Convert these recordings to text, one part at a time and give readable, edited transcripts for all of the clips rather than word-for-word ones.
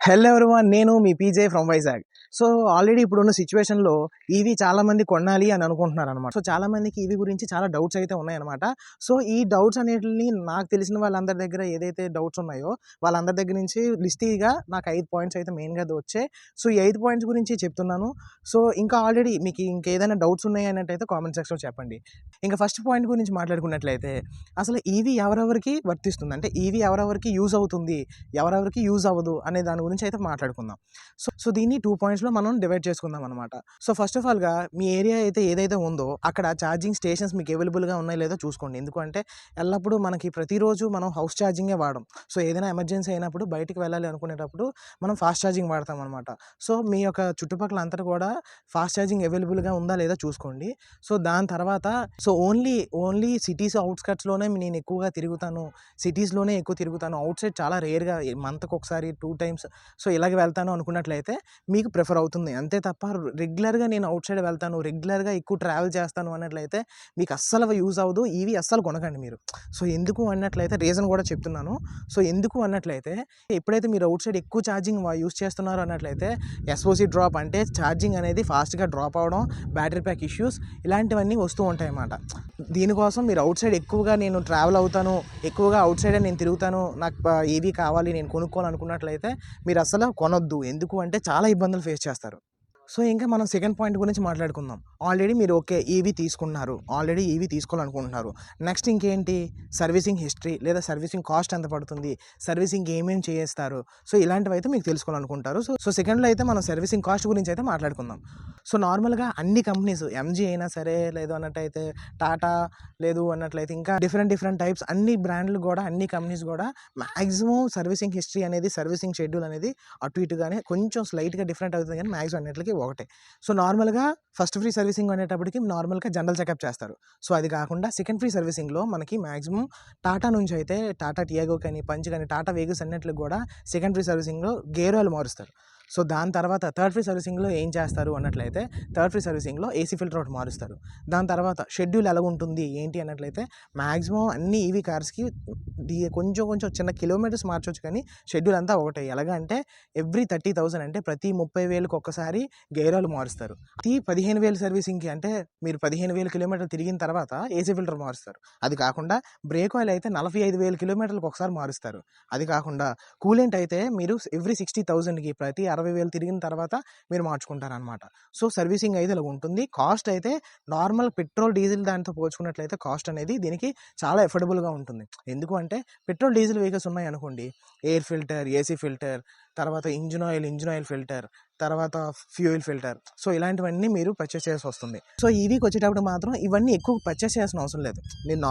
Hello everyone, నేను మీ PJ from Vizag. So already ఇప్పుడున్న సిచ్యువేషన్లో ఈవీ చాలా మంది కొనాలి అని అనుకుంటున్నారు అనమాట. సో చాలా మందికి ఈవీ గురించి చాలా డౌట్స్ అయితే ఉన్నాయన్నమాట. సో ఈ డౌట్స్ అనేటిని నాకు తెలిసిన వాళ్ళందరి దగ్గర ఏదైతే డౌట్స్ ఉన్నాయో వాళ్ళందరి దగ్గర నుంచి లిస్టీగా నాకు 5 పాయింట్స్ అయితే మెయిన్గా వచ్చాయి. సో ఈ 5 పాయింట్స్ గురించి చెప్తున్నాను. సో ఇంకా ఆల్రెడీ మీకు ఇంకేదైనా డౌట్స్ ఉన్నాయి అన్నట్టయితే కామెంట్ సెక్షన్లో చెప్పండి. ఇంకా ఫస్ట్ పాయింట్ గురించి మాట్లాడుకున్నట్లయితే అసలు ఈవీ ఎవరెవరికి వర్తిస్తుంది, అంటే ఈవీ ఎవరెవరికి యూజ్ అవుతుంది, ఎవరెవరికి యూజ్ అవ్వదు అనే దాని గురించి అయితే మాట్లాడుకుందాం. సో దీన్ని 2 పాయింట్స్లో మనం డివైడ్ చేసుకుందాం అనమాట. సో ఫస్ట్ ఆఫ్ ఆల్గా మీ ఏరియా అయితే ఏదైతే ఉందో అక్కడ ఛార్జింగ్ స్టేషన్స్ మీకు అవైలబుల్గా ఉన్నాయో లేదో చూసుకోండి. ఎందుకంటే ఎల్లప్పుడూ మనకి ప్రతిరోజు మనం హౌస్ ఛార్జింగే వాడడం. సో ఏదైనా ఎమర్జెన్సీ అయినప్పుడు బయటికి వెళ్ళాలి అనుకునేటప్పుడు మనం ఫాస్ట్ ఛార్జింగ్ వాడతాం అనమాట. సో మీ యొక్క చుట్టుపక్కల అంతటా కూడా ఫాస్ట్ ఛార్జింగ్ అవైలబుల్గా ఉందా లేదా చూసుకోండి. సో దాని తర్వాత ఓన్లీ సిటీస్ అవుట్స్కట్స్లోనే నేను ఎక్కువగా తిరుగుతాను, సిటీస్లోనే ఎక్కువ తిరుగుతాను, అవుట్ సైడ్ చాలా రేర్గా మంత్కి ఒకసారి 2 టైమ్స్ సో ఇలాగ వెళ్తాను అనుకున్నట్లయితే మీకు ప్రిఫర్ అవుతుంది. అంతే తప్ప రెగ్యులర్గా నేను అవుట్ సైడ్ వెళ్తాను, రెగ్యులర్గా ఎక్కువ ట్రావెల్ చేస్తాను అన్నట్లయితే మీకు అస్సలు యూజ్ అవ్వదు. ఇవి అస్సలు కొనకండి మీరు. సో ఎందుకు అన్నట్లయితే రీజన్ కూడా చెప్తున్నాను. సో ఎందుకు అన్నట్లయితే ఎప్పుడైతే మీరు అవుట్ సైడ్ ఎక్కువ ఛార్జింగ్ యూజ్ చేస్తున్నారు అన్నట్లయితే ఎస్ఓసి డ్రాప్, అంటే ఛార్జింగ్ అనేది ఫాస్ట్గా డ్రాప్ అవ్వడం, బ్యాటరీ ప్యాక్ ఇష్యూస్ ఇలాంటివన్నీ వస్తూ ఉంటాయి అన్నమాట. దీనికోసం మీరు అవుట్ సైడ్ ఎక్కువగా నేను ట్రావెల్ అవుతాను, ఎక్కువగా అవుట్ సైడే నేను తిరుగుతాను, నాకు ఏవి కావాలి నేను కొనుక్కోవాలనుకున్నట్లయితే మీరు అసలు కొనొద్దు. ఎందుకు అంటే చాలా ఇబ్బందులు ఫేస్ చేస్తారు. సో ఇంకా మనం సెకండ్ పాయింట్ గురించి మాట్లాడుకుందాం. ఆల్రెడీ మీరు ఓకే ఈవీ తీసుకున్నారు, ఆల్రెడీ ఈవీ తీసుకోవాలనుకుంటున్నారు. నెక్స్ట్ ఇంకేంటి, సర్వీసింగ్ హిస్టరీ లేదా సర్వీసింగ్ కాస్ట్ ఎంత పడుతుంది, సర్వీసింగ్ ఏమేమి చేస్తారు, సో ఇలాంటివి అయితే మీకు తెలుసుకోవాలనుకుంటారు. సో సెకండ్లో అయితే మనం సర్వీసింగ్ కాస్ట్ గురించి అయితే మాట్లాడుకుందాం. సో నార్మల్గా అన్ని కంపెనీస్, ఎంజీ అయినా సరే, లేదు అన్నట్టయితే టాటా, లేదు అన్నట్లయితే ఇంకా డిఫరెంట్ టైప్స్ అన్ని బ్రాండ్లు కూడా, అన్ని కంపెనీస్ కూడా మ్యాక్సిమం సర్వీసింగ్ హిస్టరీ అనేది, సర్వీసింగ్ షెడ్యూల్ అనేది అటు ఇటుగానే కొంచెం స్లైట్గా డిఫరెంట్ అవుతుంది, కానీ మ్యాక్సిమం అన్నిటికీ ఒకటే. సో నార్మల్గా ఫస్ట్ ఫ్రీ సర్వీసింగ్ అనేటప్పటికి నార్మల్గా జనరల్ చెకప్ చేస్తారు. సో అది కాకుండా సెకండ్ ఫ్రీ సర్వీసింగ్లో మనకి మ్యాక్సిమం టాటా నుంచి అయితే టాటా టియాగో కానీ, పంచ్ కానీ, టాటా వేగస్ అన్నిటికి కూడా సెకండ్ ఫ్రీ సర్వీసింగ్లో గేర్ ఆయిల్ మారుస్తారు. సో దాని తర్వాత థర్డ్ ఫ్రీ సర్వీసింగ్లో ఏం చేస్తారు అన్నట్లయితే థర్డ్ ఫ్రీ సర్వీసింగ్లో ఏసీ ఫిల్టర్ ఒకటి మారుస్తారు. దాని తర్వాత షెడ్యూల్ ఎలా ఉంటుంది ఏంటి అన్నట్లయితే మ్యాక్సిమం అన్ని ఈవీ కార్స్కి కొంచెం చిన్న కిలోమీటర్స్ మార్చవచ్చు, కానీ షెడ్యూల్ అంతా ఒకటే. ఎలాగ అంటే ఎవ్రీ 30,000, అంటే ప్రతి 30,000కి ఒక్కసారి గేర్ ఆయిల్ మారుస్తారు. 15,000 సర్వీసింగ్కి, అంటే మీరు 15,000 కిలోమీటర్లు తిరిగిన తర్వాత ఏసీ ఫిల్టర్ మారుస్తారు. అది కాకుండా బ్రేక్ ఆయిల్ అయితే 45,000 కిలోమీటర్లకు ఒకసారి మారుస్తారు. అది కాకుండా కూలెంట్ అయితే మీరు ఎవ్రీ 60,000కి, ప్రతి 60,000 తిరిగిన తర్వాత మీరు మార్చుకుంటారనమాట. సో సర్వీసింగ్ అయితే ఇలా ఉంటుంది. కాస్ట్ అయితే నార్మల్ పెట్రోల్ డీజిల్ దానితో పోల్చుకున్నట్లయితే కాస్ట్ అనేది దీనికి చాలా ఎఫోర్డబుల్గా ఉంటుంది. ఎందుకు అంటే పెట్రోల్ డీజిల్ వెహికల్స్ ఉన్నాయి అనుకోండి, ఎయిర్ ఫిల్టర్, ఏసీ ఫిల్టర్, తర్వాత ఇంజిన్ ఆయిల్ ఫిల్టర్, తర్వాత ఫ్యూయల్ ఫిల్టర్, సో ఇలాంటివన్నీ మీరు పర్చేస్ చేయాల్సి వస్తుంది. సో ఈవీకి వచ్చేటప్పుడు మాత్రం ఇవన్నీ ఎక్కువ పర్చేస్ చేయాల్సిన అవసరం లేదు. నేను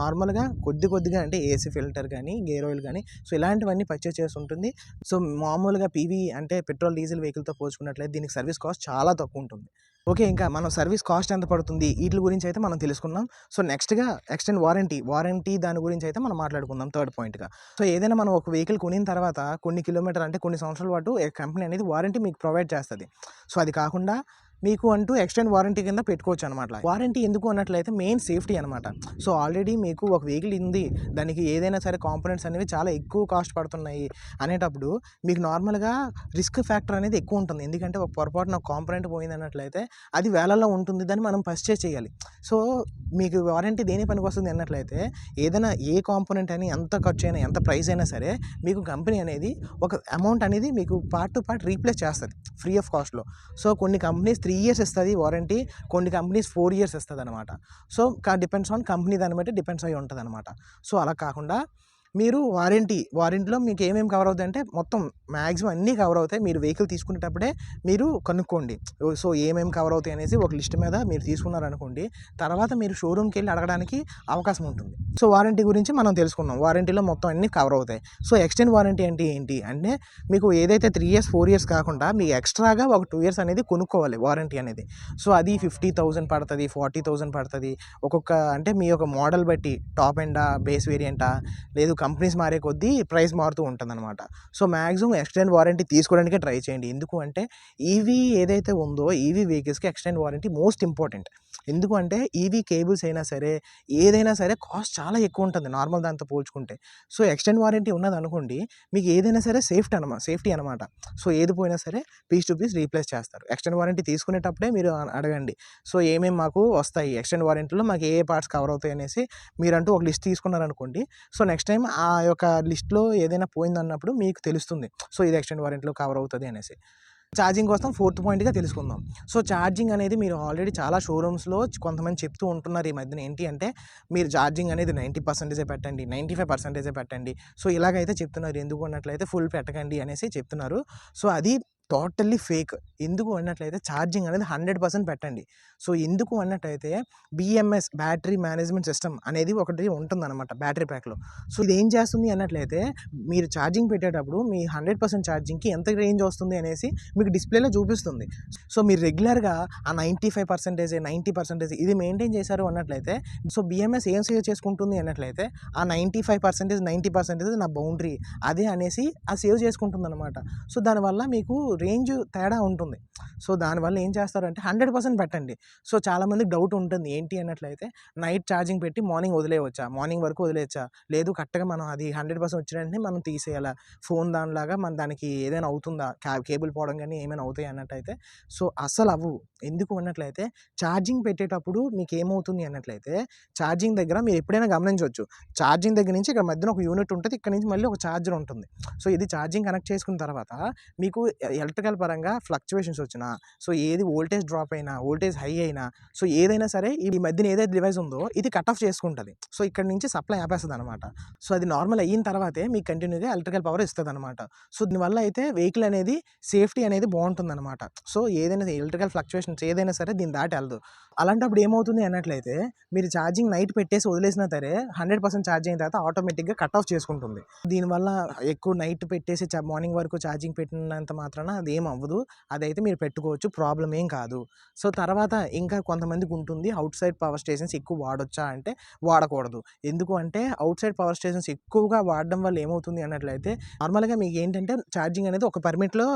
నార్మల్గా కొద్దిగా, అంటే ఏసీ ఫిల్టర్ కానీ, గేర్ ఆయిల్ కానీ, సో ఇలాంటివన్నీ పర్చేస్ చేసి ఉంటుంది. సో మామూలుగా పీవీ అంటే పెట్రోల్ డీజిల్ వెహికల్తో పోల్చుకున్నట్లయితే దీనికి సర్వీస్ కాస్ట్ చాలా తక్కువ ఉంటుంది. ఓకే, ఇంకా మనం సర్వీస్ కాస్ట్ ఎంత పడుతుంది వీటి గురించి అయితే మనం తెలుసుకున్నాం. సో నెక్స్ట్గా ఎక్స్టెండ్ వారంటీ దాని గురించి అయితే మనం మాట్లాడుకుందాం థర్డ్ పాయింట్గా. సో ఏదైనా మనం ఒక వెహికల్ కొనిన తర్వాత కొన్ని కిలోమీటర్, అంటే కొన్ని సంవత్సరాల పాటు కంపెనీ అనేది వారంటీ మీకు ప్రొవైడ్ చేస్తుంది. సో అది కాకుండా మీకు అంటూ ఎక్స్టెండ్ వారంటీ కింద పెట్టుకోవచ్చు అనమాట. వారంటీ ఎందుకు అన్నట్లయితే మెయిన్ సేఫ్టీ అనమాట. సో ఆల్రెడీ మీకు ఒక వెహికల్ ఉంది, దానికి ఏదైనా సరే కాంపోనెంట్స్ అనేవి చాలా ఎక్కువ కాస్ట్ పడుతున్నాయి అనేటప్పుడు మీకు నార్మల్గా రిస్క్ ఫ్యాక్టర్ అనేది ఎక్కువ ఉంటుంది. ఎందుకంటే ఒక పొరపాటున ఒక కాంపోనెంట్ పోయింది అన్నట్లయితే అది వేలల్లో ఉంటుంది, దాన్ని మనం పర్చేస్ చేయాలి. సో మీకు వారంటీ దేని పనికి వస్తుంది అన్నట్లయితే ఏదైనా ఏ కాంపోనెంట్ అని ఎంత ఖర్చు అయినా, ఎంత ప్రైస్ అయినా సరే మీకు కంపెనీ అనేది ఒక అమౌంట్ అనేది మీకు పార్ట్ టు పార్ట్ రీప్లేస్ చేస్తుంది ఫ్రీ ఆఫ్ కాస్ట్లో. సో కొన్ని కంపెనీస్ 3 years ఇస్తుంది వారంటీ, కొన్ని కంపెనీస్ 4 years ఇస్తుంది అనమాట. సో డిపెండ్స్ ఆన్ కంపెనీ, దాన్ని బట్టి డిపెండ్స్ అయ్యి ఉంటుంది అనమాట. సో అలా కాకుండా మీరు వారంటీలో మీకు ఏమేమి కవర్ అవుతాయి అంటే మొత్తం మ్యాక్సిమం అన్నీ కవర్ అవుతాయి. మీరు వెహికల్ తీసుకునేటప్పుడే మీరు కనుక్కోండి. సో ఏమేమి కవర్ అవుతాయి అనేసి ఒక లిస్ట్ మీద మీరు తీసుకున్నారనుకోండి, తర్వాత మీరు షోరూమ్కి వెళ్ళి అడగడానికి అవకాశం ఉంటుంది. సో వారంటీ గురించి మనం తెలుసుకున్నాం. వారంటీలో మొత్తం అన్నీ కవర్ అవుతాయి. సో ఎక్స్టెండ్ వారంటీ అంటే ఏంటి అంటే మీకు ఏదైతే 3 years 4 years కాకుండా మీకు ఎక్స్ట్రాగా ఒక 2 years అనేది కొనుక్కోవాలి వారంటీ అనేది. సో అది 50,000 పడుతుంది, 40,000 పడుతుంది. ఒక్కొక్క, అంటే మీ యొక్క మోడల్ బట్టి టాప్ ఎండా, బేస్ వేరియంటా, లేదు కంపెనీస్ మారే కొద్దీ ప్రైస్ మారుతూ ఉంటుందన్నమాట. సో, మ్యాక్సిమం ఎక్స్టెండ్ వారంటీ తీసుకోవడానికే ట్రై చేయండి. ఎందుకు అంటే ఈవీ ఏదైతే ఉందో ఈవీ వెహికల్స్‌కి ఎక్స్టెండ్ వారంటీ మోస్ట్ ఇంపార్టెంట్. ఎందుకు అంటే ఈవీ కేబుల్స్ అయినా సరే, ఏదైనా సరే కాస్ట్ చాలా ఎక్కువ ఉంటుంది నార్మల్ దాంతో పోల్చుకుంటే. సో, ఎక్స్టెండ్ వారంటీ ఉన్నదనుకోండి మీకు ఏదైనా సరే సేఫ్టీ అనమాట. సో, ఏది పోయినా సరే పీస్ టు పీస్ రీప్లేస్ చేస్తారు. ఎక్స్టెండ్ వారంటీ తీసుకునేటప్పుడే మీరు అడగండి. సో, ఏమేమి మాకు వస్తాయి ఎక్స్టెండ్ వారంటీలో మాకు ఏ పార్ట్స్ కవర్ అవుతాయి అనేసి మీరంటూ ఒక లిస్ట్ తీసుకున్నారనుకోండి. సో, నెక్స్ట్ టైమ్ ఆ యొక్క లిస్ట్‌లో ఏదైనా పోయిందన్నప్పుడు మీకు తెలుస్తుంది. సో, ఇది ఎక్స్టెండ్ వారంటీలో కవర్ అవుతది అనేసి. ఛార్జింగ్ కోసం ఫోర్త్ పాయింట్‌గా తెలుసుకుందాం. సో, ఛార్జింగ్ అనేది మీరు ఆల్రెడీ చాలా షోరూమ్స్‌లో కొంతమంది చెప్తూ ఉంటున్నారు ఈ మధ్యన. ఏంటి అంటే మీరు ఛార్జింగ్ అనేది 90% పెట్టండి, 95% పెట్టండి. సో, ఇలాగైతే చెప్తున్నారు. ఎందుకు అన్నట్లయితే ఫుల్ పెట్టకండి అనేసి చెప్తున్నారు. సో, అది టోటల్లీ ఫేక్. ఎందుకు అన్నట్లయితే ఛార్జింగ్ అనేది 100% పెట్టండి. సో, ఎందుకు అన్నట్టయితే బీఎంఎస్ బ్యాటరీ మేనేజ్మెంట్ సిస్టమ్ అనేది ఒకటి ఉంటుందన్నమాట బ్యాటరీ ప్యాక్‌లో. సో, ఇదేం చేస్తుంది అన్నట్లయితే మీరు ఛార్జింగ్ పెట్టేటప్పుడు మీ 100% ఛార్జింగ్‌కి ఎంత రేంజ్ వస్తుంది అనేసి మీకు డిస్‌ప్లేలో చూపిస్తుంది. సో, మీరు రెగ్యులర్‌గా ఆ 95%, 90% ఇది మెయింటైన్ చేశారు అన్నట్లయితే సో, బీఎంఎస్ ఏం సేవ్ చేసుకుంటుంది అన్నట్లయితే ఆ 95%, 90% నా బౌండరీ అదే అనేసి అది సేవ్ చేసుకుంటుందన్నమాట. సో, దానివల్ల మీకు రేంజ్ తేడా ఉంటుంది. సో, దానివల్ల ఏం చేస్తారంటే 100% పెట్టండి. సో, చాలామందికి డౌట్ ఉంటుంది. ఏంటి అన్నట్లయితే నైట్ ఛార్జింగ్ పెట్టి మార్నింగ్ వదిలేయవచ్చా? మార్నింగ్ వరకు వదిలేయచ్చా? లేదు కరెక్ట్‌గా మనం అది 100% వచ్చిన వెంటనే మనం తీసేయాలా? ఫోన్ దానిలాగా దానికి ఏదైనా అవుతుందా? కేబుల్ పోవడం గానీ ఏమైనా అవుతాయి అన్నట్టయితే సో, అస్సలు అవ్వవు. ఎందుకు అన్నట్లయితే ఛార్జింగ్ పెట్టేటప్పుడు మీకేమవుతుంది అన్నట్లయితే ఛార్జింగ్ దగ్గర మీరు ఎప్పుడైనా గమనించవచ్చు. ఛార్జింగ్ దగ్గర నుంచి ఇక్కడ మధ్యన ఒక యూనిట్ ఉంటది. ఇక్కడ నుంచి మళ్ళీ ఒక ఛార్జర్ ఉంటుంది. సో, ఇది ఛార్జింగ్ కనెక్ట్ చేసుకున్న తర్వాత మీకు ఎలక్ట్రికల్ పరంగా ఫ్లక్చుయేషన్స్ వచ్చినా, సో, ఏది వోల్టేజ్ డ్రాప్ అయినా, వోల్టేజ్ హై అయినా, సో, ఏదైనా సరే ఈ మధ్యన ఏదైతే డివైస్ ఉందో ఇది కట్ ఆఫ్ చేసుకుంటది. సో, ఇక్కడ నుంచి సప్లై ఆపేస్తదనమాట. సో, అది నార్మల్ అయిన తర్వాతే మీకు కంటిన్యూగా ఎలక్ట్రికల్ పవర్ ఇస్తదనమాట. సో, దీనివల్ల అయితే వెహికల్ అనేది సేఫ్టీ అనేది బావుంటుందనమాట. సో, ఏదైనా ఎలక్ట్రికల్ ఫ్లక్చుయేషన్స్ ఏదైనా సరే దీన్ని దాటి ఎళ్ళదు. అలాంటప్పుడు ఏమవుతుంది అన్నట్లయితే మీరు ఛార్జింగ్ నైట్ పెట్టేసి వదిలేసినా సరే 100% ఛార్జ్ అయిన తర్వాత ఆటోమేటిక్‌గా కట్ ఆఫ్ చేసుకుంటుంది. దీనివల్ల ఎక్కువ నైట్ పెట్టేసి మార్నింగ్ వరకు ఛార్జింగ్ పెట్టినంత మాత్రాన అదేం అవ్వదు. అదైతే మీరు పెట్టుకోవచ్చు. ప్రాబ్లమ్ ఏం కాదు. సో, తర్వాత ఇంకా కొంతమందికి ఉంటుంది ఔట్‌సైడ్ పవర్ స్టేషన్స్ ఎక్కువ వాడొచ్చా అంటే వాడకూడదు. ఎందుకు అంటే ఔట్‌సైడ్ పవర్ స్టేషన్స్ ఎక్కువగా వాడడం వల్ల ఏమవుతుంది అన్నట్లయితే నార్మల్‌గా మీకేంటంటే ఛార్జింగ్ అనేది ఒక పర్మిట్‌లో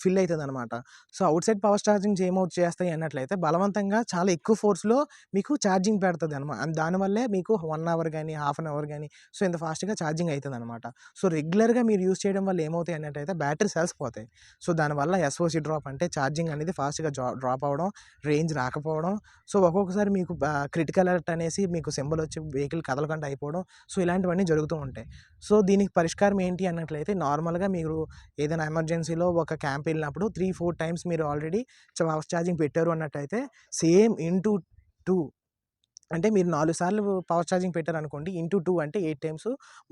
ఫిల్ అయితదనమాట. సో, ఔట్‌సైడ్ పవర్ చార్జింగ్స్ చేస్తాయి అన్నట్లయితే బలవంతంగా చాలా ఎక్కువ ఫోర్స్‌లో మీకు ఛార్జింగ్ పెడతదనమాట. దానివల్లే మీకు 1 అవర్ గానీ, హాఫ్ అన్ అవర్ గానీ సో, ఇంత ఫాస్ట్‌గా ఛార్జింగ్ అయితదనమాట. సో, రెగ్యులర్‌గా మీరు యూజ్ చేయడం వల్ల ఏమవుతాయి అన్నట్టయితే బ్యాటరీ సెల్స్ పోతాయి. సో, దానివల్ల ఎస్ఓసి డ్రాప్ అంటే ఛార్జింగ్ అనేది ఫాస్ట్‌గా డ్రాప్ అవ్వడం, రేంజ్ రాకపోవడం, సో, ఒక్కొక్కసారి మీకు క్రిటికల్ అలర్ట్ అనేసి మీకు సింబల్ వచ్చి వెహికల్ కదలకుండా అయిపోవడం, సో, ఇలాంటివన్నీ జరుగుతూ ఉంటాయి. సో, దీనికి పరిష్కారం ఏంటి అన్నట్లయితే నార్మల్‌గా మీరు ఏదైనా ఎమర్జెన్సీలో ఒక క్యాంప్ వెళ్ళినప్పుడు 3, 4 టైమ్స్ మీరు ఆల్రెడీ ఫాస్ట్ ఛార్జింగ్ పెట్టారు అన్నట్టయితే సేమ్ ఇంటూ 2 అంటే మీరు 4 సార్లు పవర్ ఛార్జింగ్ పెట్టారనుకోండి. ఇంటూ 2 అంటే 8 టైమ్స్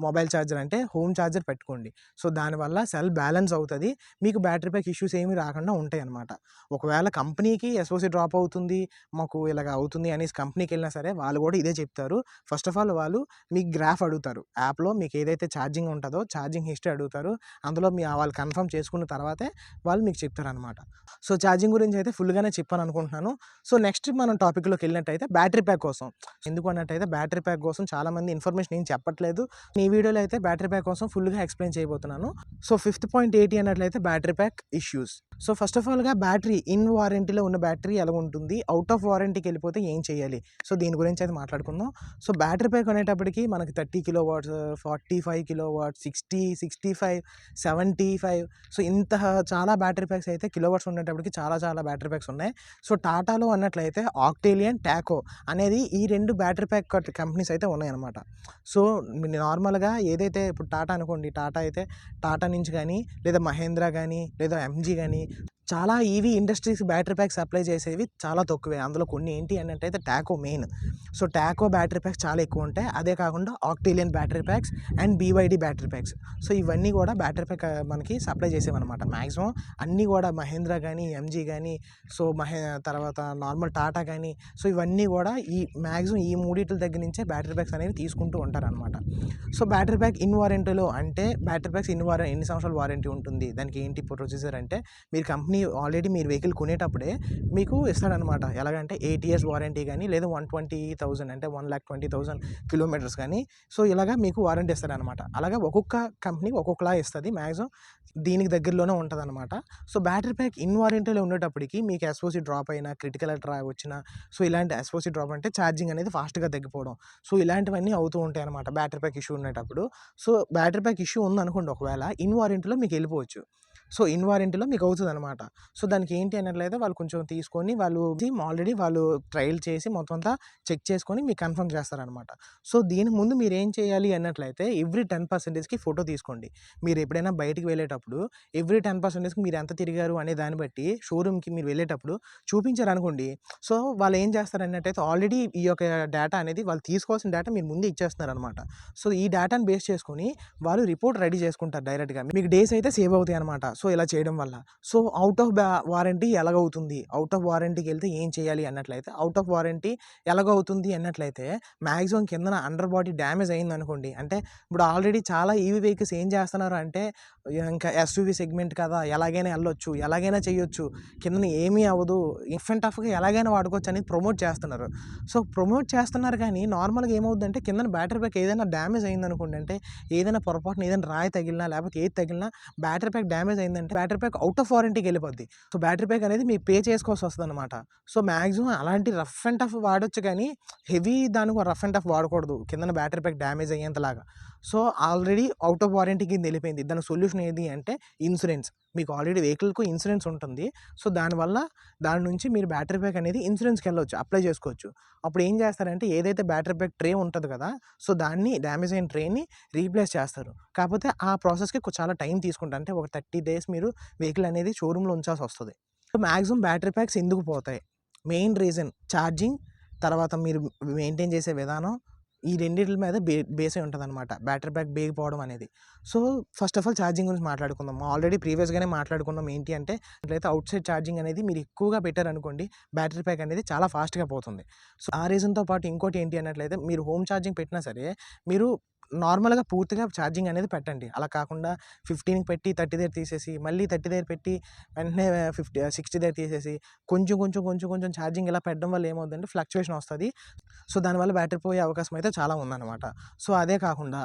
మొబైల్ ఛార్జర్ అంటే హోమ్ ఛార్జర్ పెట్టుకోండి. సో, దానివల్ల సెల్ బ్యాలెన్స్ అవుతది. మీకు బ్యాటరీ ప్యాక్ ఇష్యూస్ ఏమీ రాకుండా ఉంటాయన్నమాట. ఒకవేళ కంపెనీకి ఎస్ఓసి డ్రాప్ అవుతుంది, మాకు ఇలాగ అవుతుంది అనేసి కంపెనీకెళ్ళినా సరే వాళ్ళు కూడా ఇదే చెప్తారు. ఫస్ట్ ఆఫ్ ఆల్ వాళ్ళు మీకు గ్రాఫ్ అడుగుతారు. యాప్‌లో మీకు ఏదైతే ఛార్జింగ్ ఉంటదో ఛార్జింగ్ హిస్టరీ అడుగుతారు. అందులో వాళ్ళు కన్ఫర్మ్ చేసుకున్న తర్వాతే వాళ్ళు మీకు చెప్తారనమాట. సో, ఛార్జింగ్ గురించి అయితే ఫుల్‌గానే చెప్పాననుకుంటున్నాను. సో, నెక్స్ట్ మనం టాపిక్‌లోకి వెళ్ళినట్టయితే బ్యాటరీ ప్యాక్ కోసం. ఎందుకు అన్నట్టయితే బ్యాటరీ ప్యాక్ కోసం చాలామంది ఇన్ఫర్మేషన్ ఏం చెప్పట్లేదు. ఈ వీడియోలో అయితే బ్యాటరీ ప్యాక్ కోసం ఫుల్‌గా ఎక్స్‌ప్లెయిన్ చేయబోతున్నాను. సో, ఫిఫ్త్ పాయింట్ ఏంటి అన్నట్లయితే battery pack issues. So, first of ఆల్‌గా బ్యాటరీ ఇన్ వారంటీలో ఉన్న బ్యాటరీ ఎలా ఉంటుంది? ఔట్ ఆఫ్ వారంటీకి వెళ్ళిపోతే ఏం చేయాలి? సో, దీని గురించి అయితే మాట్లాడుకుందాం. సో, బ్యాటరీ ప్యాక్ అనేటప్పటికి మనకి 30 కిలోవాట్స్, 45 కిలోవాట్స్, 60, 65, 75 సో, ఇంత చాలా బ్యాటరీ ప్యాక్స్ అయితే కిలోవాట్స్ ఉండేటప్పటికి చాలా బ్యాటరీ ప్యాక్స్ ఉన్నాయి. సో, టాటాలో అన్నట్లయితే ఆక్టేలియన్, టాకో అనేది ఈ 2 బ్యాటరీ ప్యాక్ కంపెనీస్ అయితే ఉన్నాయన్నమాట. సో, నార్మల్‌గా ఏదైతే ఇప్పుడు టాటా అనుకోండి. టాటా అయితే టాటా నుంచి గానీ, లేదా మహేంద్ర గానీ, లేదా ఎంజీ గానీ చాలా EV industries battery pack supply చేసేవి చాలా తక్కువే. అందులో కొన్ని ఏంటి అన్నట్టయితే Taco main. So, Taco battery packs చాలా ఎక్కువ ఉంటాయి. అదే కాకుండా Octillion battery packs and BYD battery packs. So, ఇవన్నీ కూడా బ్యాటరీ ప్యాక్ మనకి సప్లై చేసేవన్నమాట. మాక్సిమం అన్నీ కూడా మహేంద్ర గానీ, ఎంజీ గానీ, సో, తర్వాత నార్మల్ టాటా గానీ, సో, ఇవన్నీ కూడా మాక్సిమం ఈ మూడిట్ల దగ్గర నుంచే బ్యాటరీ ప్యాక్స్ అనేవి తీసుకుంటూ ఉంటారనమాట. సో, బ్యాటరీ ప్యాక్ ఇన్ వారంటీలో అంటే బ్యాటరీ ప్యాక్స్ ఎన్ని సంవత్సరాల వారంటీ ఉంటుంది? దానికి ఏంటి ప్రొసీజర్ అంటే మీరు కంపెనీ ఆల్రెడీ మీరు వెహికల్ కొనేటప్పుడే మీకు ఇస్తాడనమాట. ఎలాగంటే 8 ఇయర్స్ వారంటీ గానీ, లేదా 120,000 అంటే 1,20,000 కిలోమీటర్స్ కానీ, సో ఇలాగా మీకు వారంటీ ఇస్తాడనమాట. అలాగా ఒక్కొక్క కంపెనీ ఒక్కొక్కలా ఇస్తది. మ్యాక్సిమం దీనికి దగ్గరలోనే ఉంటదనమాట. సో బ్యాటరీ ప్యాక్ ఇన్ వారంటీలో ఉండేటప్పటికి మీకు ఎస్ఓసి డ్రాప్ అయినా, క్రిటికల్ వచ్చినా, సో ఇలాంటి ఎస్ఓసి డ్రాప్ అంటే ఛార్జింగ్ అనేది ఫాస్ట్‌గా తగ్గిపోవడం. సో ఇలాంటివన్నీ అవుతూ ఉంటాయనమాట బ్యాటరీ ప్యాక్ ఇష్యూ ఉండేటప్పుడు. సో బ్యాటరీ ప్యాక్ ఇష్యూ ఉందనుకోండి ఒకవేళ, ఇన్ వారంటీలో మీకెళ్ళిపోవచ్చు. సో ఇన్ వారంటీలో మీకు అవుతదనమాట. సో దానికి ఏంటి అన్నట్లయితే వాళ్ళు కొంచెం తీసుకొని ఆల్రెడీ వాళ్ళు ట్రయల్ చేసి మొత్తం అంతా చెక్ చేసుకొని మీకు కన్ఫర్మ్ చేస్తారనమాట. సో దీనికి ముందు మీరేం చేయాలి అన్నట్లయితే ఎవ్రీ 10%కి ఫోటో తీసుకోండి. మీరు ఎప్పుడైనా బయటికి వెళ్ళేటప్పుడు ఎవ్రీ 10%కి మీరు ఎంత తిరిగారు అనే దాన్ని బట్టి షోరూమ్‌కి మీరు వెళ్ళేటప్పుడు చూపించారనుకోండి. సో వాళ్ళు ఏం చేస్తారన్నట్టయితే ఆల్రెడీ ఈ యొక్క డేటా అనేది వాళ్ళు తీసుకోవాల్సిన డేటా మీరు ముందే ఇచ్చేస్తున్నారనమాట. సో ఈ డేటాను బేస్ చేసుకొని వాళ్ళు రిపోర్ట్ రెడీ చేసుకుంటారు డైరెక్ట్‌గా. మీకు డేస్ అయితే సేవ్ అవుతాయనమాట. సో ఇలా చేయడం వల్ల. సో ఔట్ ఆఫ్ వారంటీ ఎలాగవుతుంది? ఔట్ ఆఫ్ వారంటీకెళ్తే ఏం చేయాలి అన్నట్లయితే, ఔట్ ఆఫ్ వారంటీ ఎలాగవుతుంది అన్నట్లయితే, మ్యాక్సిమం కిందన అండర్ బాడీ డ్యామేజ్ అయిందనుకోండి. అంటే ఇప్పుడు ఆల్రెడీ చాలా ఈవీ వెహికల్స్ ఏం చేస్తున్నారు అంటే, ఇంకా ఎస్యూవీ సెగ్మెంట్ కదా, ఎలాగైనా ఎళ్ళొచ్చు, ఎలాగైనా చేయొచ్చు, కిందన ఏమీ అవ్వదు, రఫ్ అండ్ టఫ్‌గా ఎలాగైనా వాడుకోవచ్చు అనేది ప్రమోట్ చేస్తున్నారు. సో ప్రమోట్ చేస్తున్నారు కానీ నార్మల్‌గా ఏమవుద్దంటే కిందన బ్యాటరీ ప్యాక్ ఏదైనా డ్యామేజ్ అయిందనుకోండి, అంటే ఏదైనా పొరపాటున ఏదైనా రాయి తగిలినా, లేకపోతే ఏది తగిలినా బ్యాటరీ ప్యాక్ డ్యామేజ్ అయిందంటే బ్యాటరీ ప్యాక్ ఔట్ ఆఫ్ వారంటీకెళ్ళిపోద్ది. సో బ్యాటరీ ప్యాక్ అనేది మీరు పే చేసుకోవాల్సి వస్తదనమాట. సో మ్యాక్సిమం అలాంటి రఫ్ అండ్ టఫ్ వాడొచ్చు కానీ, హెవీ దానికి రఫ్ అండ్ టఫ్ వాడకూడదు కిందన బ్యాటరీ ప్యాక్ డ్యామేజ్ అయ్యేంతలాగా. So already out of warranty కింద వెళ్ళిపోయింది. దానికి సొల్యూషన్ ఏది అంటే ఇన్సూరెన్స్. మీకు ఆల్రెడీ వెహికల్‌కు ఇన్సూరెన్స్ ఉంటుంది. సో దాని నుంచి మీరు బ్యాటరీ ప్యాక్ అనేది ఇన్సూరెన్స్‌కెళ్ళొచ్చు, అప్లై చేసుకోవచ్చు. అప్పుడు ఏం చేస్తారంటే ఏదైతే బ్యాటరీ ప్యాక్ ట్రే ఉంటది కదా, సో దాన్ని డ్యామేజ్ అయిన ట్రేని రీప్లేస్ చేస్తారు. కాకపోతే ఆ ప్రాసెస్‌కి చాలా టైం తీసుకుంటది. అంటే ఒక 30 డేస్ మీరు వెహికల్ అనేది షోరూమ్‌లో ఉంచాల్సొస్తది. సో మ్యాక్సిమం బ్యాటరీ ప్యాక్స్ ఎందుకు పోతాయి? మెయిన్ రీజన్ ఛార్జింగ్, తర్వాత మీరు మెయింటైన్ చేసే విధానం, ఈ రెండిట్ల మీద బేస్ అయి ఉంటదనమాట బ్యాటరీ ప్యాక్ బేగిపోవడం అనేది. So first of all charging గురించి మాట్లాడుకుందాం. ఆల్రెడీ ప్రీవియస్‌గానే మాట్లాడుకున్నాం. ఏంటి అంటే అట్లయితే ఔట్‌సైడ్ ఛార్జింగ్ అనేది మీరు ఎక్కువగా పెట్టారనుకోండి, బ్యాటరీ ప్యాక్ అనేది చాలా ఫాస్ట్‌గా పోతుంది. సో ఆ రీజన్‌తో పాటు ఇంకోటి ఏంటి అన్నట్లయితే, మీరు హోమ్ ఛార్జింగ్ పెట్టినా సరే, మీరు నార్మల్‌గా పూర్తిగా ఛార్జింగ్ అనేది పెట్టండి. అలా కాకుండా 15కి పెట్టి 30 దగ్గర తీసేసి, మళ్ళీ 30 దగ్గర పెట్టి వెంటనే 60 దగ్గర తీసేసి, కొంచెం ఛార్జింగ్ ఇలా పెట్టడం వల్ల ఏమవుద్దంటే ఫ్లక్చుయేషన్ వస్తది. సో దానివల్ల బ్యాటరీ పోయే అవకాశం అయితే చాలా ఉందనమాట. సో అదే కాకుండా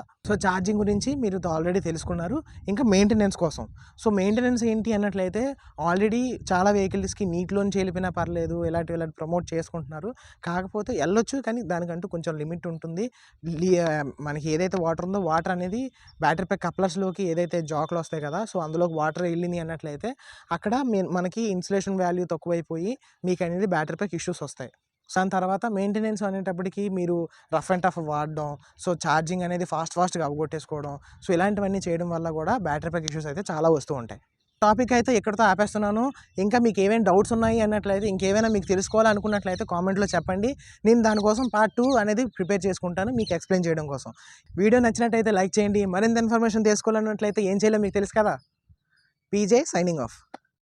ఛార్జింగ్ గురించి మీరు ఆల్రెడీ తెలుసుకున్నారు. ఇంకా మెయింటెనెన్స్ కోసం. సో మెయింటెనెన్స్ ఏంటి అన్నట్లయితే, ఆల్రెడీ చాలా వెహికల్స్‌కి నీటిలోంచి వెళ్ళిపోయినా పర్లేదు, ఇలాంటివి ప్రమోట్ చేసుకుంటున్నారు. కాకపోతే ఎళ్ళొచ్చు కానీ దానికంటూ కొంచెం లిమిట్ ఉంటుంది. మనకి ఏదైతే వాటర్ ఉందో, వాటర్ అనేది బ్యాటరీ ప్యాక్ కప్లర్స్‌లోకి ఏదైతే జాక్‌లు వస్తాయి కదా, సో అందులోకి వాటర్ ఎళ్ళింది అన్నట్లయితే అక్కడ మనకి ఇన్సులేషన్ వాల్యూ తక్కువైపోయి మీకనేది బ్యాటరీ ప్యాక్ ఇష్యూస్ వస్తాయి. దాని తర్వాత మెయింటెనెన్స్ అనేటప్పటికి మీరు రఫ్ అండ్ టఫ్ వాడడం, సో ఛార్జింగ్ అనేది ఫాస్ట్‌గా అవగొట్టేసుకోవడం, సో ఇలాంటివన్నీ చేయడం వల్ల కూడా బ్యాటరీ ప్యాక్ ఇష్యూస్ అయితే చాలా వస్తూ ఉంటాయి. టాపిక్ అయితే ఇక్కడితో ఆపేస్తున్నాను. ఇంకా మీకు ఏవైనా డౌట్స్ ఉన్నాయి అన్నట్లయితే, ఇంకేమైనా మీకు తెలుసుకోవాలనుకున్నట్లయితే కామెంట్‌లో చెప్పండి. నేను దానికోసం పార్ట్ 2 అనేది ప్రిపేర్ చేసుకుంటాను మీకు ఎక్స్‌ప్లెయిన్ చేయడం కోసం. వీడియో నచ్చినట్టయితే లైక్ చేయండి. మరింత ఇన్ఫర్మేషన్ తెలుసుకోవాలన్నట్లయితే ఏం చేయాలో మీకు తెలుసు కదా. PJ signing of.